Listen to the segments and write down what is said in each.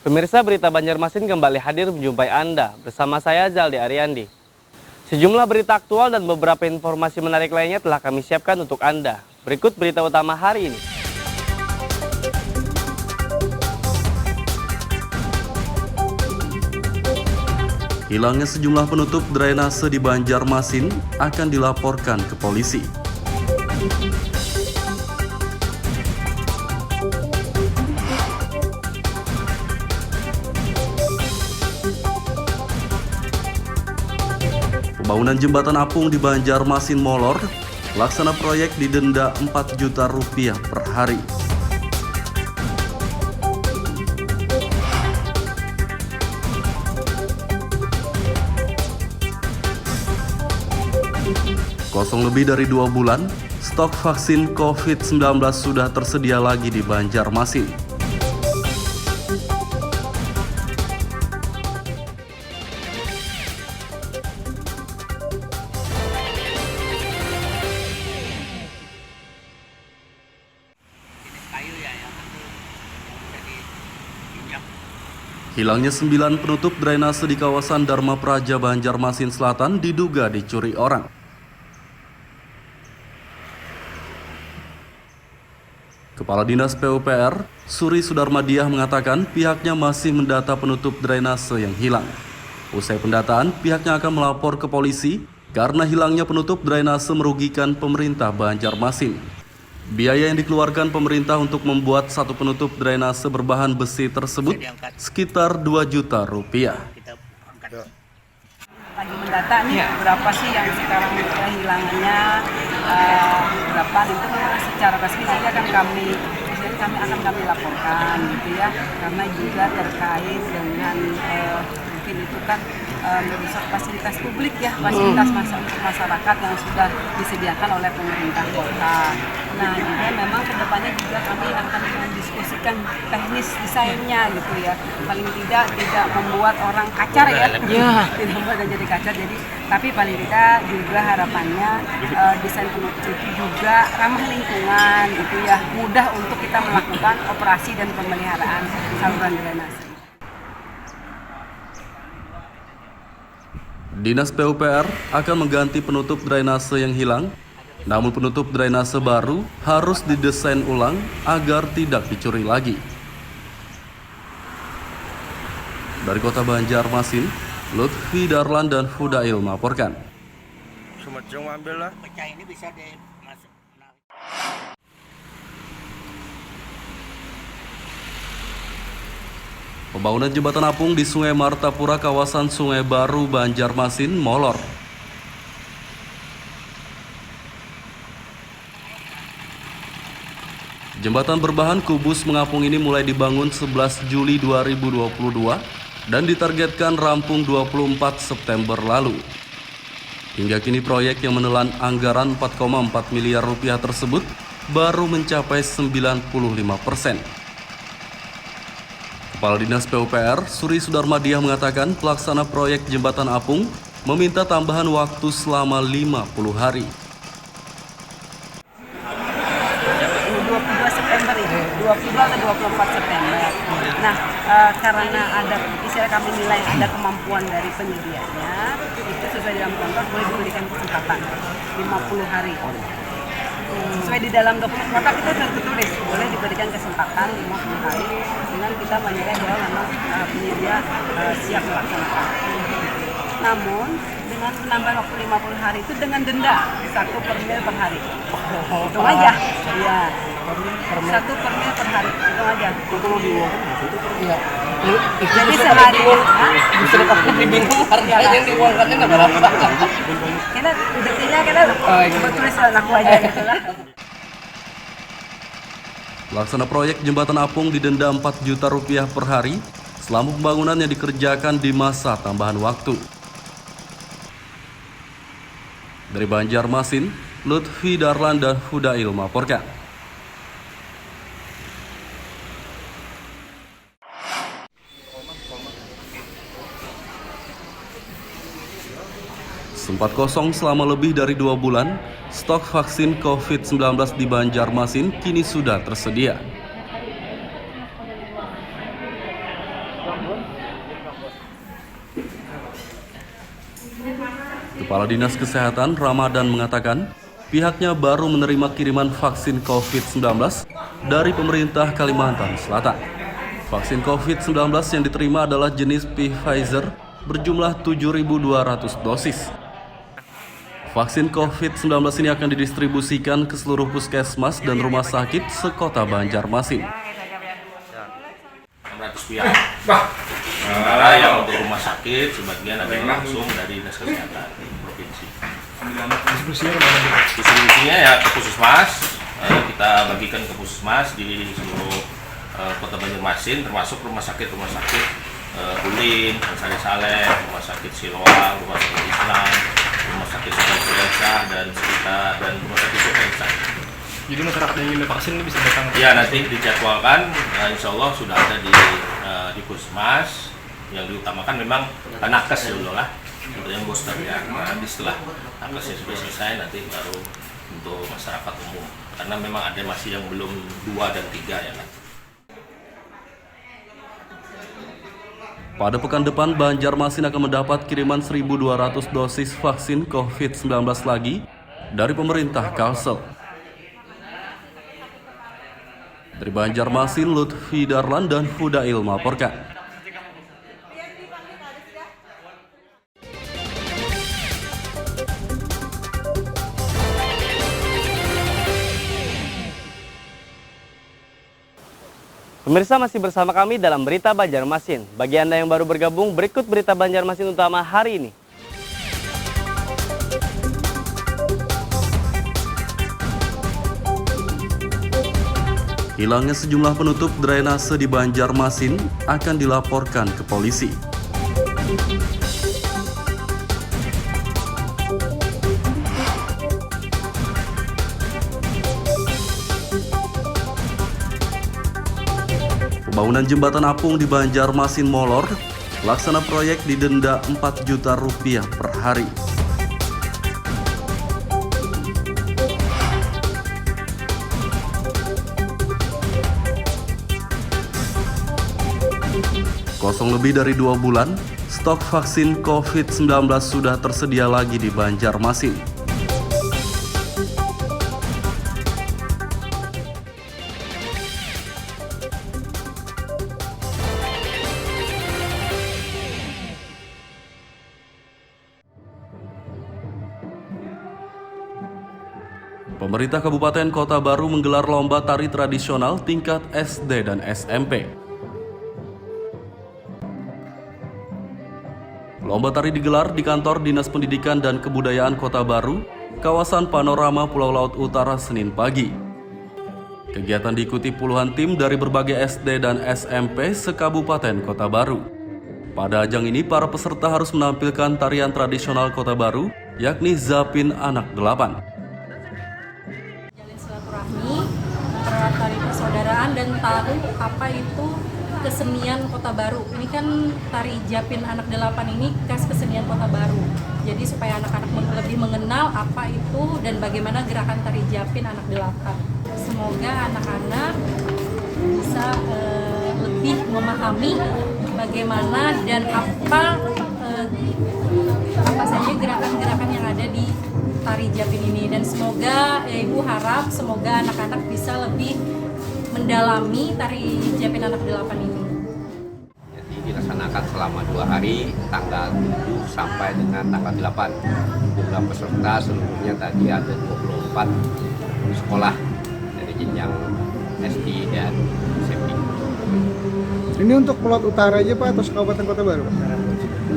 Pemirsa, berita Banjarmasin kembali hadir menjumpai Anda bersama saya Zaldi Ariandi. Sejumlah berita aktual dan beberapa informasi menarik lainnya telah kami siapkan untuk Anda. Berikut berita utama hari ini. Hilangnya sejumlah penutup drainase di Banjarmasin akan dilaporkan ke polisi. Pembangunan jembatan apung di Banjarmasin molor, pelaksana proyek didenda 4 juta rupiah per hari. Kosong lebih dari 2 bulan, stok vaksin COVID-19 sudah tersedia lagi di Banjarmasin. Hilangnya 9 penutup drainase di kawasan Dharma Praja Banjarmasin Selatan diduga dicuri orang. Kepala Dinas PUPR, Suri Sudarmadiah mengatakan pihaknya masih mendata penutup drainase yang hilang. Usai pendataan, pihaknya akan melapor ke polisi karena hilangnya penutup drainase merugikan pemerintah Banjarmasin. Biaya yang dikeluarkan pemerintah untuk membuat satu penutup drainase berbahan besi tersebut sekitar 2 juta rupiah. Lagi mendata nih berapa sih yang sekarang kehilangannya, berapa itu secara resmi nanti akan kami akan laporkan gitu ya, karena juga terkait dengan mungkin itu kan merusak fasilitas publik ya, fasilitas masyarakat yang sudah disediakan oleh pemerintah kota. Nah, juga memang kedepannya juga kami akan mendiskusikan teknis desainnya gitu ya, paling tidak membuat orang kacar ya, tidak membuat jadi kacar. Jadi tapi paling tidak juga harapannya desain penutup itu juga ramah lingkungan gitu ya, mudah untuk kita melakukan operasi dan pemeliharaan saluran drainase. Dinas PUPR akan mengganti penutup drainase yang hilang, namun penutup drainase baru harus didesain ulang agar tidak dicuri lagi. Dari Kota Banjarmasin, Lutfi Darlan dan Fudail melaporkan. Sumedjong ambil lah. Pecah ini bisa dimasuk. Pembangunan jembatan apung di Sungai Martapura, kawasan Sungai Baru, Banjarmasin, molor. Jembatan berbahan kubus mengapung ini mulai dibangun 11 Juli 2022 dan ditargetkan rampung 24 September lalu. Hingga kini proyek yang menelan anggaran 4,4 miliar rupiah tersebut baru mencapai 95%. Kepala Dinas PUPR, Suri Sudarmadiah mengatakan pelaksana proyek jembatan apung meminta tambahan waktu selama 50 hari. 22 September itu, 20 atau 24 September. Nah, karena ada istilah kami nilai ada kemampuan dari penyedianya, itu sesuai dalam kontrak boleh diberikan kesempatan 50 hari. Sesuai di dalam dokumen kontrak itu tertulis boleh diberikan kesempatan 50 hari dengan kita menilai bahwa memang penyedia siap melaksanakan. Namun dengan penambahan waktu 50 hari itu dengan denda 1 per mil per hari. Hitung aja. Iya. 1 per mil per hari. Hitung aja. Iya. Jadi sehari Bisa aku bingung harga yang diuangkannya nggak berapa. kita detiknya kita tulis aku aja gitu lah. Pelaksana proyek jembatan apung didenda 4 juta rupiah per hari selama pembangunan yang dikerjakan di masa tambahan waktu. Dari Banjarmasin, Lutfi Darlan dan Fudail melaporkan. Sempat kosong selama lebih dari 2 bulan, stok vaksin COVID-19 di Banjarmasin kini sudah tersedia. Kepala Dinas Kesehatan Ramadan mengatakan, pihaknya baru menerima kiriman vaksin COVID-19 dari pemerintah Kalimantan Selatan. Vaksin COVID-19 yang diterima adalah jenis Pfizer berjumlah 7.200 dosis. Vaksin COVID-19 ini akan didistribusikan ke seluruh puskesmas dan rumah sakit sekota Banjarmasin. 600 pihak. Sementara yang untuk rumah sakit sebagian ada yang langsung dari Dinas Kesehatan Provinsi. Distribusinya ya ke puskesmas, kita bagikan ke puskesmas di seluruh kota Banjarmasin, termasuk rumah sakit Ulin, Sari Saleh, rumah sakit Siloam, rumah sakit Islam, rumah sakit Sulawesi dan sekitar dan rumah sakit Sulawesi. Jadi masyarakat yang ingin divaksin ini bisa datang? Ya, nanti dijadwalkan, insya Allah sudah ada di puskesmas. Yang diutamakan memang nakes dulu lah untuk yang booster ya. Nanti setelah nakesnya sudah selesai nanti baru untuk masyarakat umum. Karena memang ada masih yang belum 2 dan 3 ya kan. Pada pekan depan, Banjarmasin akan mendapat kiriman 1.200 dosis vaksin COVID-19 lagi dari pemerintah Kalsel. Dari Banjarmasin, Lutfi Darlan dan Fudail melaporkan. Pemirsa masih bersama kami dalam Berita Banjarmasin. Bagi Anda yang baru bergabung, berikut Berita Banjarmasin utama hari ini. Hilangnya sejumlah penutup drainase di Banjarmasin akan dilaporkan ke polisi. Pembangunan jembatan apung di Banjarmasin molor, pelaksana proyek didenda 4 juta rupiah per hari. Kosong lebih dari 2 bulan, stok vaksin COVID-19 sudah tersedia lagi di Banjarmasin. Pemerintah Kabupaten Kota Baru menggelar lomba tari tradisional tingkat SD dan SMP. Lomba tari digelar di kantor Dinas Pendidikan dan Kebudayaan Kota Baru, kawasan Panorama Pulau Laut Utara, Senin pagi. Kegiatan diikuti puluhan tim dari berbagai SD dan SMP se-Kabupaten Kota Baru. Pada ajang ini, para peserta harus menampilkan tarian tradisional Kota Baru, yakni Zapin Anak Delapan. Jalin silaturahmi, mempererat tali persaudaraan dan tahu apa itu kesenian Kota Baru. Ini kan tari Zapin Anak Delapan ini khas kesenian Kota Baru. Jadi supaya anak-anak lebih mengenal apa itu dan bagaimana gerakan tari Zapin Anak Delapan. Semoga anak-anak bisa lebih memahami bagaimana dan apa saja gerakan-gerakan yang ada di tari Zapin ini. Dan semoga Ibu harap semoga anak-anak bisa lebih mendalami tari Zapin Anak Delapan ini. Jadi dilaksanakan selama 2 hari, tanggal 7 sampai dengan tanggal 8. Jumlah peserta seluruhnya tadi ada 24 sekolah dari jenjang SD dan SMP. Ini untuk Pulau Utara aja Pak atau Kabupaten Kota Baru?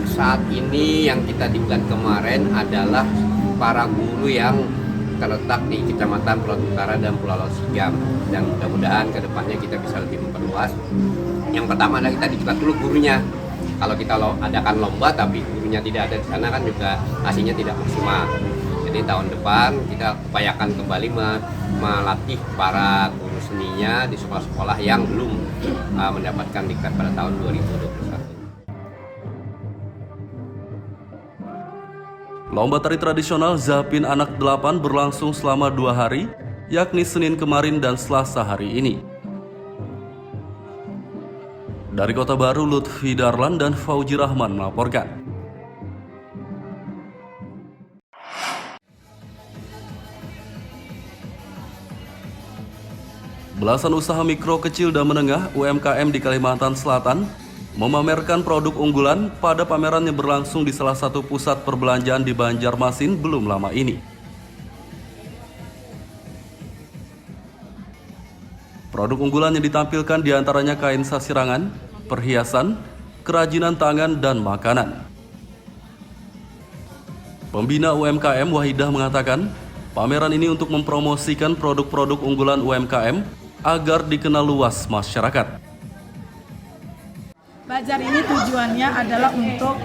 Saat ini yang kita di bulan kemarin adalah para guru yang terletak di Kecamatan Pulau Utara dan Pulau Laut Sigam, dan mudah-mudahan kedepannya kita bisa lebih memperluas. Yang pertama adalah kita dibuka dulu gurunya. Kalau kita adakan lomba tapi gurunya tidak ada di sana kan juga hasilnya tidak maksimal. Jadi tahun depan kita upayakan kembali melatih para guru seninya di sekolah-sekolah yang belum mendapatkan diklat pada tahun 2021. Lomba tari tradisional Zapin Anak Delapan berlangsung selama 2 hari, yakni Senin kemarin dan Selasa hari ini. Dari Kota Baru, Lutfi Darlan dan Fauji Rahman melaporkan. Belasan usaha mikro, kecil, dan menengah (UMKM) di Kalimantan Selatan memamerkan produk unggulan pada pameran yang berlangsung di salah satu pusat perbelanjaan di Banjarmasin belum lama ini. Produk unggulan yang ditampilkan diantaranya kain sasirangan, perhiasan, kerajinan tangan, dan makanan. Pembina UMKM Wahidah mengatakan, pameran ini untuk mempromosikan produk-produk unggulan UMKM agar dikenal luas masyarakat. Bazar ini tujuannya adalah untuk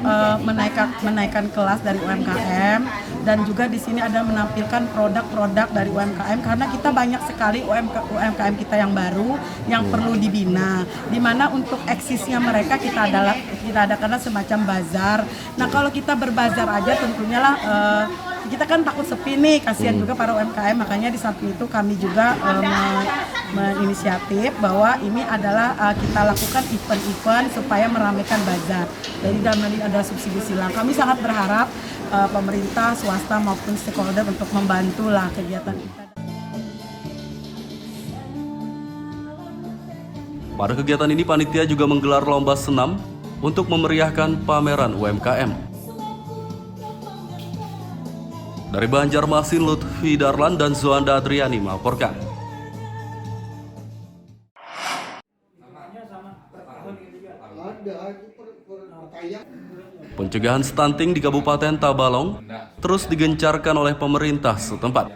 menaikkan kelas dari UMKM, dan juga di sini ada menampilkan produk-produk dari UMKM karena kita banyak sekali UMKM kita yang baru yang perlu dibina. Di mana untuk eksisnya mereka kita adakan semacam bazar. Nah, kalau kita berbazar aja tentunya lah kita kan takut sepi nih, kasihan juga para UMKM, makanya di samping itu kami juga menginisiatif bahwa ini adalah kita lakukan event-event supaya meramaikan bazar. Jadi dalam hal ini ada subsidi silang. Kami sangat berharap pemerintah, swasta maupun stakeholder untuk membantulah kegiatan kita. Pada kegiatan ini panitia juga menggelar lomba senam untuk memeriahkan pameran UMKM. Dari Banjarmasin, Lutfi Darlan dan Zuanda Adriani melaporkan. Pencegahan stunting di Kabupaten Tabalong terus digencarkan oleh pemerintah setempat.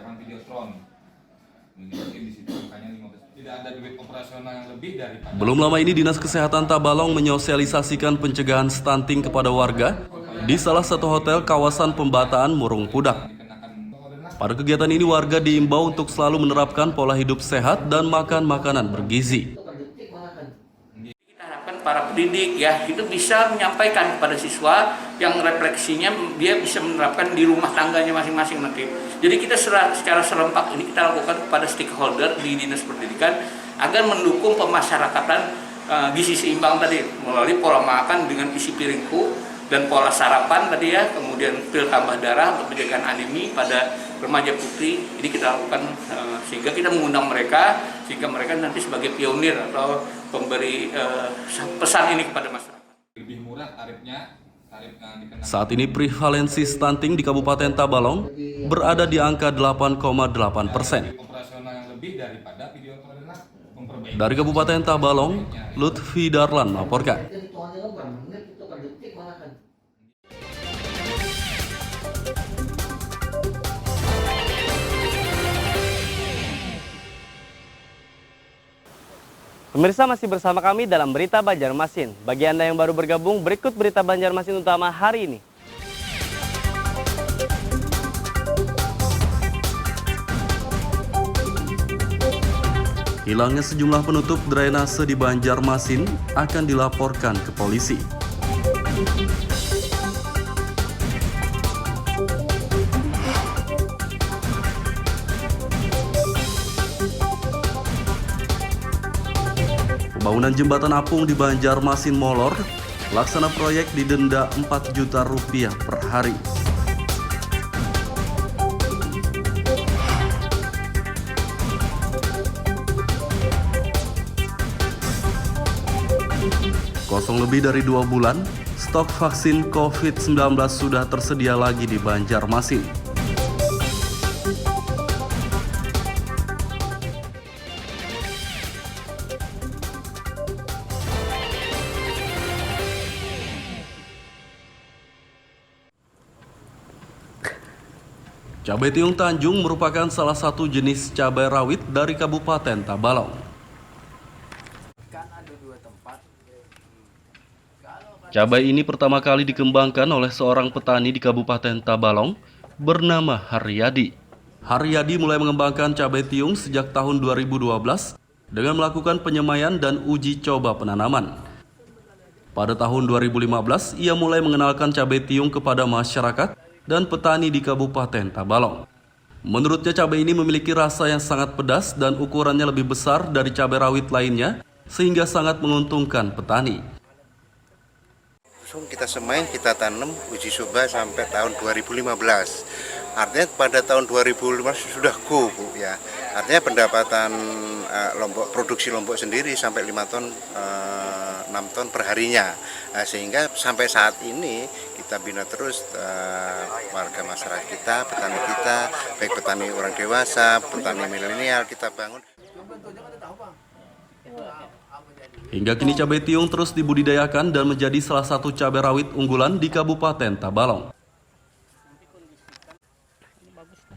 Belum lama ini Dinas Kesehatan Tabalong menyosialisasikan pencegahan stunting kepada warga di salah satu hotel kawasan Pembataan Murung Pudak. Pada kegiatan ini warga diimbau untuk selalu menerapkan pola hidup sehat dan makan makanan bergizi. Kita harapkan para pendidik ya itu bisa menyampaikan kepada siswa yang refleksinya dia bisa menerapkan di rumah tangganya masing-masing nanti. Jadi kita secara serempak ini kita lakukan kepada stakeholder di Dinas Pendidikan agar mendukung pemasyarakatan gizi seimbang tadi melalui pola makan dengan isi piringku dan pola sarapan tadi ya, kemudian pil tambah darah untuk pencegahan anemi pada remaja putri. Ini kita lakukan sehingga kita mengundang mereka, sehingga mereka nanti sebagai pionir atau pemberi pesan ini kepada masyarakat. Lebih murah tarifnya. Saat ini prevalensi stunting di Kabupaten Tabalong berada di angka 8,8%. Dari Kabupaten Tabalong, Lutfi Darlan melaporkan. Pemirsa masih bersama kami dalam Berita Banjarmasin. Bagi Anda yang baru bergabung, berikut Berita Banjarmasin utama hari ini. Hilangnya sejumlah penutup drainase di Banjarmasin akan dilaporkan ke polisi. Pembangunan jembatan apung di Banjarmasin molor, laksana proyek didenda 4 juta rupiah per hari. Kosong lebih dari 2 bulan, stok vaksin COVID-19 sudah tersedia lagi di Banjarmasin. Cabai tiung Tanjung merupakan salah satu jenis cabai rawit dari Kabupaten Tabalong. Cabai ini pertama kali dikembangkan oleh seorang petani di Kabupaten Tabalong bernama Haryadi. Haryadi mulai mengembangkan cabai tiung sejak tahun 2012 dengan melakukan penyemaian dan uji coba penanaman. Pada tahun 2015, ia mulai mengenalkan cabai tiung kepada masyarakat dan petani di Kabupaten Tabalong. Menurutnya cabai ini memiliki rasa yang sangat pedas dan ukurannya lebih besar dari cabai rawit lainnya sehingga sangat menguntungkan petani. Kita semain, kita tanam, uji coba sampai tahun 2015. Artinya pada tahun 2015 sudah go, Bu, ya. Artinya pendapatan produksi Lombok sendiri sampai 5 ton, 6 ton per harinya. Sehingga sampai saat ini kita bina terus warga masyarakat kita, petani kita, baik petani orang dewasa, petani milenial kita bangun. Hingga kini cabai tiung terus dibudidayakan dan menjadi salah satu cabai rawit unggulan di Kabupaten Tabalong.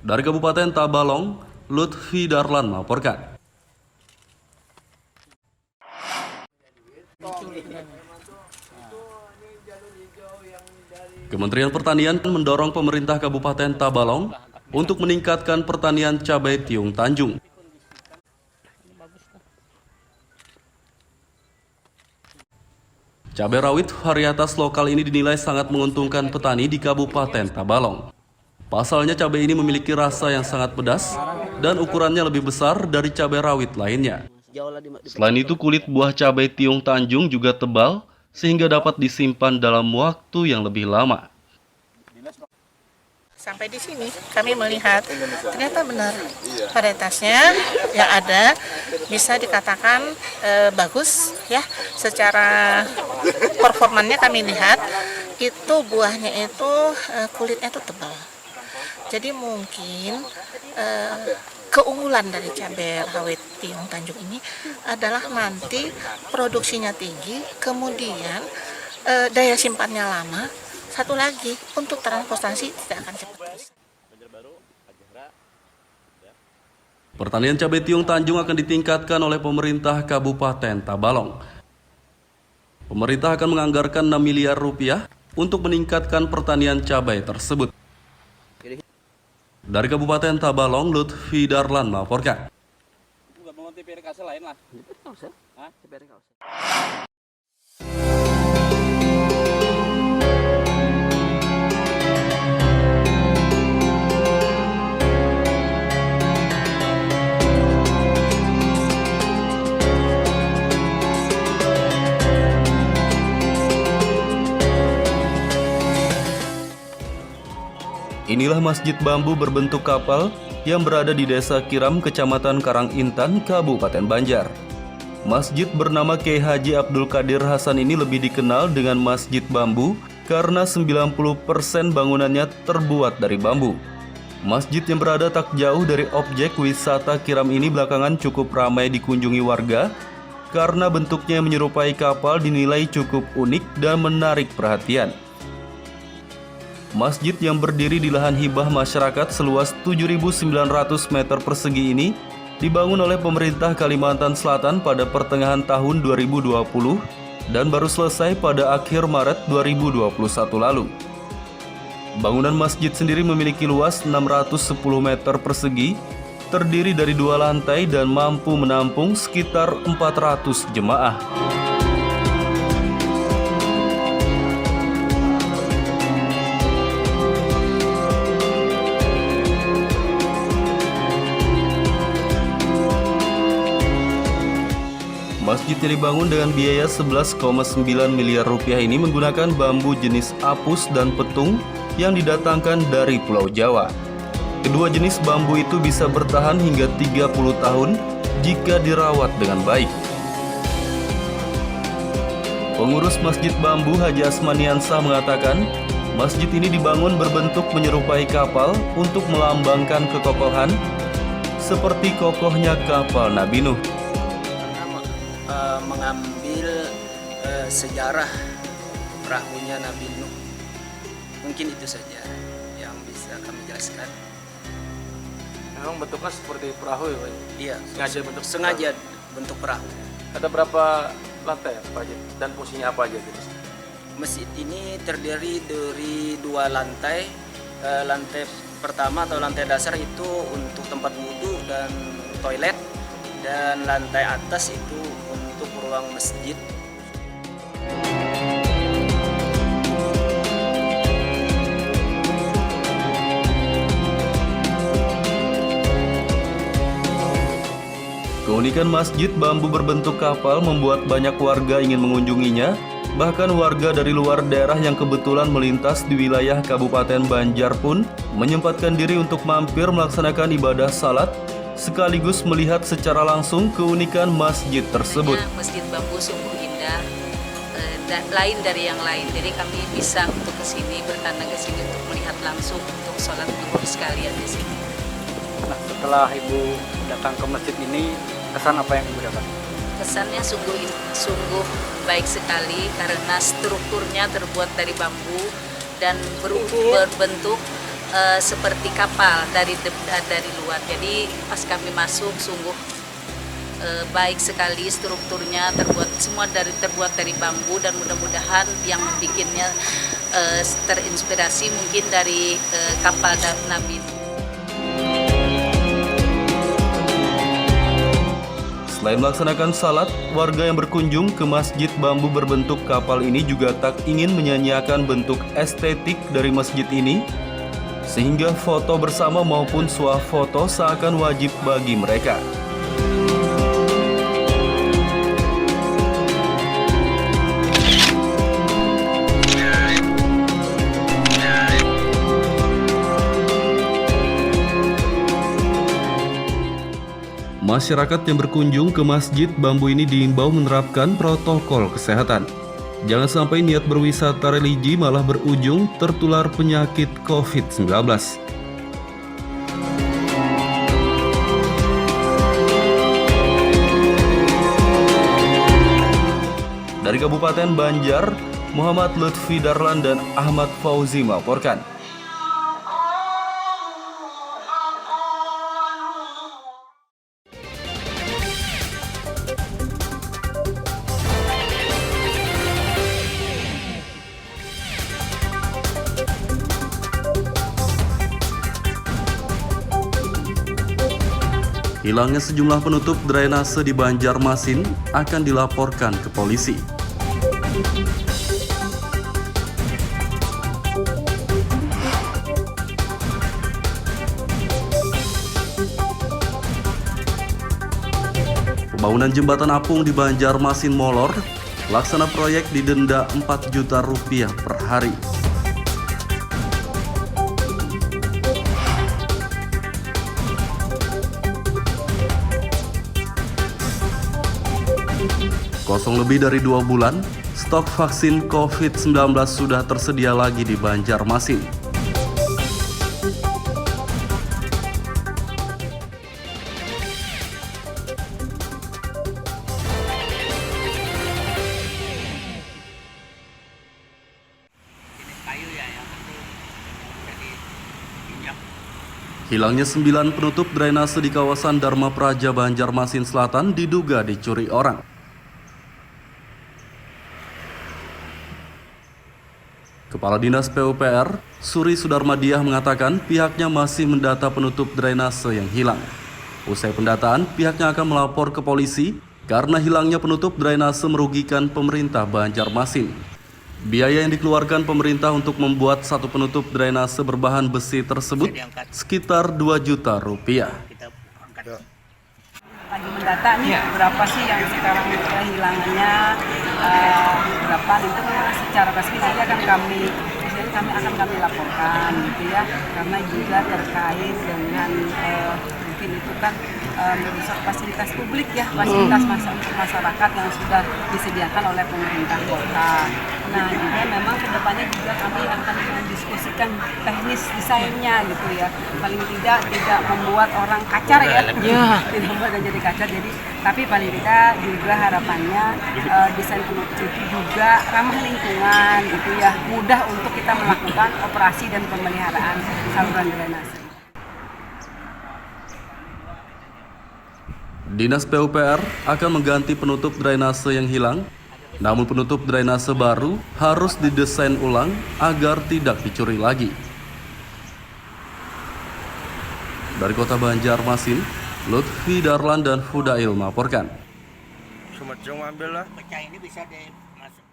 Dari Kabupaten Tabalong, Lutfi Darlan melaporkan. Kementerian Pertanian mendorong pemerintah Kabupaten Tabalong untuk meningkatkan pertanian cabai tiung Tanjung. Cabai rawit varietas lokal ini dinilai sangat menguntungkan petani di Kabupaten Tabalong. Pasalnya cabai ini memiliki rasa yang sangat pedas dan ukurannya lebih besar dari cabai rawit lainnya. Selain itu, kulit buah cabai tiung Tanjung juga tebal sehingga dapat disimpan dalam waktu yang lebih lama. Sampai di sini kami melihat ternyata benar varietasnya yang ada bisa dikatakan bagus ya. Secara performanya kami lihat itu buahnya itu kulitnya itu tebal. Jadi mungkin keunggulan dari cabai rawit tiung Tanjung ini adalah nanti produksinya tinggi, kemudian daya simpannya lama. Satu lagi, untuk transportasi tidak akan cepat. Pertanian cabai tiung Tanjung akan ditingkatkan oleh pemerintah Kabupaten Tabalong. Pemerintah akan menganggarkan 6 miliar rupiah untuk meningkatkan pertanian cabai tersebut. Dari Kabupaten Tabalong, Lutfi Darlan melaporkan. Inilah masjid bambu berbentuk kapal yang berada di Desa Kiram, Kecamatan Karangintan, Kabupaten Banjar. Masjid bernama Kiai Haji Abdul Qadir Hasan ini lebih dikenal dengan Masjid Bambu karena 90% bangunannya terbuat dari bambu. Masjid yang berada tak jauh dari objek wisata Kiram ini belakangan cukup ramai dikunjungi warga karena bentuknya yang menyerupai kapal dinilai cukup unik dan menarik perhatian. Masjid yang berdiri di lahan hibah masyarakat seluas 7.900 meter persegi ini dibangun oleh pemerintah Kalimantan Selatan pada pertengahan tahun 2020 dan baru selesai pada akhir Maret 2021 lalu. Bangunan masjid sendiri memiliki luas 610 meter persegi, terdiri dari 2 lantai dan mampu menampung sekitar 400 jemaah. Masjid yang dibangun dengan biaya 11,9 miliar rupiah ini menggunakan bambu jenis apus dan petung yang didatangkan dari Pulau Jawa. Kedua jenis bambu itu bisa bertahan hingga 30 tahun jika dirawat dengan baik. Pengurus Masjid Bambu Haji Asmaniansah mengatakan, masjid ini dibangun berbentuk menyerupai kapal untuk melambangkan kekokohan seperti kokohnya kapal Nabi Nuh. Mengambil sejarah perahunya Nabi Nuh. Mungkin itu saja yang bisa kami jelaskan. Memang bentuknya seperti perahu ya Pak? Iya, sengaja bentuk perahu. Ada berapa lantai Pak Haji? Dan fungsinya apa aja gitu? Masjid ini terdiri dari 2 lantai. Lantai pertama atau lantai dasar itu untuk tempat wudhu dan toilet, dan lantai atas itu untuk ruang masjid. Keunikan masjid bambu berbentuk kapal membuat banyak warga ingin mengunjunginya. Bahkan warga dari luar daerah yang kebetulan melintas di wilayah Kabupaten Banjar pun menyempatkan diri untuk mampir melaksanakan ibadah salat sekaligus melihat secara langsung keunikan masjid tersebut. Masjid Bambu sungguh indah, lain dari yang lain. Jadi kami bisa untuk ke sini, bertandang ke sini untuk melihat langsung untuk sholat zuhur sekalian di sini. Nah, setelah Ibu datang ke masjid ini, kesan apa yang Ibu dapat? Kesannya sungguh baik sekali karena strukturnya terbuat dari bambu dan berbentuk seperti kapal dari luar. Jadi pas kami masuk sungguh baik sekali strukturnya, terbuat dari bambu, dan mudah-mudahan yang bikinnya terinspirasi mungkin dari kapal Nabi. Selain melaksanakan salat, warga yang berkunjung ke masjid bambu berbentuk kapal ini juga tak ingin menyanyiakan bentuk estetik dari masjid ini, sehingga foto bersama maupun swafoto seakan wajib bagi mereka. Masyarakat yang berkunjung ke masjid bambu ini diimbau menerapkan protokol kesehatan. Jangan sampai niat berwisata religi malah berujung tertular penyakit COVID-19. Dari Kabupaten Banjar, Muhammad Lutfi Darlan dan Ahmad Fauzi melaporkan. Hilangnya sejumlah penutup drainase di Banjarmasin akan dilaporkan ke polisi. Pembangunan jembatan apung di Banjarmasin molor, pelaksana proyek didenda Rp4 juta per hari. Kosong lebih dari 2 bulan, stok vaksin COVID-19 sudah tersedia lagi di Banjarmasin. Hilangnya 9 penutup drainase di kawasan Dharma Praja Banjarmasin Selatan diduga dicuri orang. Kepala Dinas PUPR, Suri Sudarmadiah mengatakan pihaknya masih mendata penutup drainase yang hilang. Usai pendataan, pihaknya akan melapor ke polisi karena hilangnya penutup drainase merugikan pemerintah Banjarmasin. Biaya yang dikeluarkan pemerintah untuk membuat satu penutup drainase berbahan besi tersebut sekitar Rp2 juta. Lagi mendata nih berapa sih yang sekarang kehilangannya, berapa itu memang secara pasti nanti akan kami laporkan gitu ya, karena juga terkait dengan mungkin itu kan merusak fasilitas publik ya, fasilitas untuk masyarakat yang sudah disediakan oleh pemerintah kota. Nah juga memang kedepannya juga kami akan mendiskusikan teknis desainnya gitu ya, paling tidak membuat orang kacar ya, tidak membuat jadi kacar. Jadi tapi paling tidak juga harapannya desain penutup itu juga ramah lingkungan gitu ya, mudah untuk kita melakukan operasi dan pemeliharaan saluran drainase. Dinas PUPR akan mengganti penutup drainase yang hilang, namun penutup drainase baru harus didesain ulang agar tidak dicuri lagi. Dari Kota Banjarmasin, Lutfi Darlan dan Fudail melaporkan. Sumedjong ambil lah. Ini bisa dimasuk.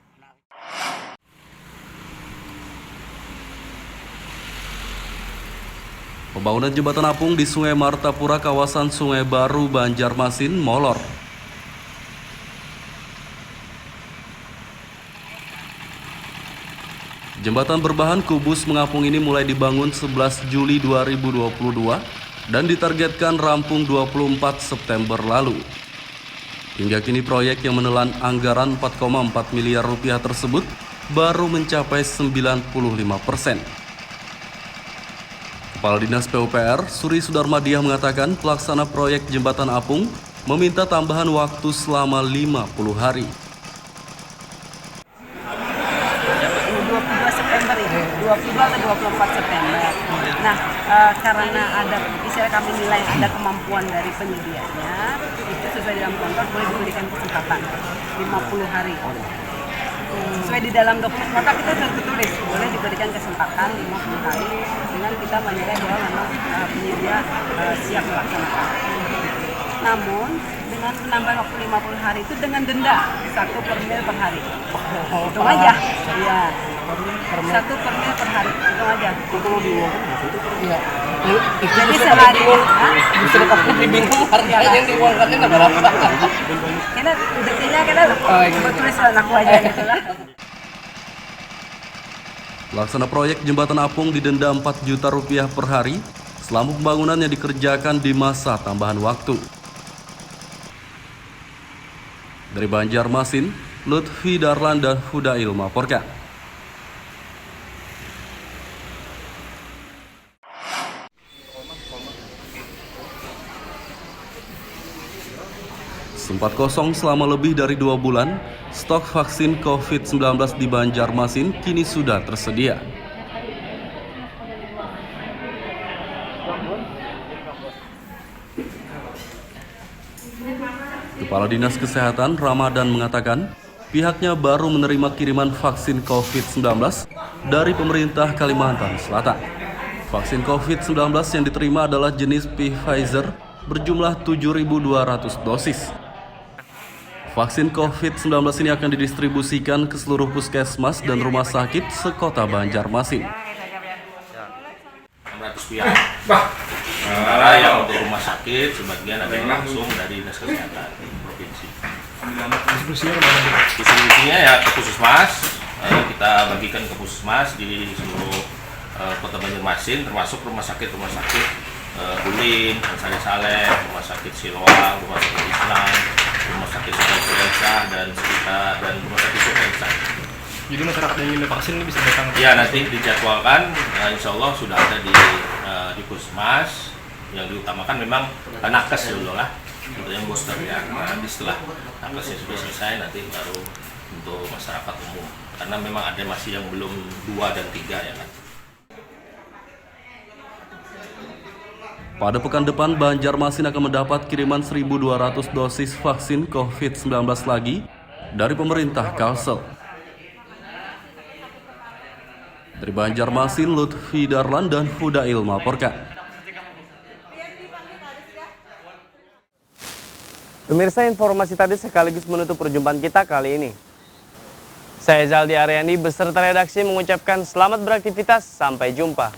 Pembangunan jembatan apung di Sungai Martapura, kawasan Sungai Baru, Banjarmasin, molor. Jembatan berbahan kubus mengapung ini mulai dibangun 11 Juli 2022 dan ditargetkan rampung 24 September lalu. Hingga kini proyek yang menelan anggaran 4,4 miliar rupiah tersebut baru mencapai 95%. Kepala Dinas PUPR, Suri Sudarmadiah mengatakan pelaksana proyek Jembatan Apung meminta tambahan waktu selama 50 hari. 22 September ini, 22 atau 24 September. Nah, karena ada istilah kami nilai ada kemampuan dari penyedianya, itu sesuai dalam kontrak boleh diberikan kesempatan 50 hari. Sesuai di dalam dokumen kontrak itu sudah tertulis boleh diberikan kesempatan 50 hari dengan kita menilai bahwa memang penyedia siap melaksanakan. Namun dengan penambahan waktu 50 hari itu dengan denda 1 per mil per hari. Hitung aja. Iya. 1 per mil per hari. Hitung aja. Iya. Jadi sehari bisa dapat bingung harganya yang diuangkannya berapa? Kita detailnya kita tulis aku aja gitu lah. Pelaksana proyek Jembatan Apung didenda 4 juta rupiah per hari selama pembangunan yang dikerjakan di masa tambahan waktu. Dari Banjarmasin, Lutfi Darlan dan Hudail melaporkan. Sempat kosong selama lebih dari 2 bulan, stok vaksin COVID-19 di Banjarmasin kini sudah tersedia. Kepala Dinas Kesehatan Ramadan mengatakan, pihaknya baru menerima kiriman vaksin COVID-19 dari pemerintah Kalimantan Selatan. Vaksin COVID-19 yang diterima adalah jenis Pfizer berjumlah 7.200 dosis. Vaksin COVID-19 ini akan didistribusikan ke seluruh puskesmas dan rumah sakit sekota Banjarmasin. 600 pihak. Sementara yang untuk rumah sakit sebagian ada yang langsung dari Dinas Kesehatan provinsi. Distribusinya ya ke puskesmas, kita bagikan ke puskesmas di seluruh kota Banjarmasin, termasuk rumah sakit Ulin, Sari Saleh, rumah sakit Siloam, rumah sakit Islam, rumah sakit Sulawesi dan sekitar dan rumah sakit Sulawesi. Jadi masyarakat yang ingin divaksin ini bisa datang? Ya, nanti dijadwalkan, insya Allah sudah ada di puskesmas. Yang diutamakan memang nakes dulu lah untuk yang booster ya. Nanti setelah nakesnya sudah selesai nanti baru untuk masyarakat umum. Karena memang ada masih yang belum 2 dan 3 ya kan. Pada pekan depan, Banjarmasin akan mendapat kiriman 1.200 dosis vaksin COVID-19 lagi dari pemerintah Kalsel. Dari Banjarmasin, Lutfi Darlan dan Hudail melaporkan. Pemirsa, informasi tadi sekaligus menutup perjumpaan kita kali ini. Saya Zaldi Aryandi beserta redaksi mengucapkan selamat beraktivitas, sampai jumpa.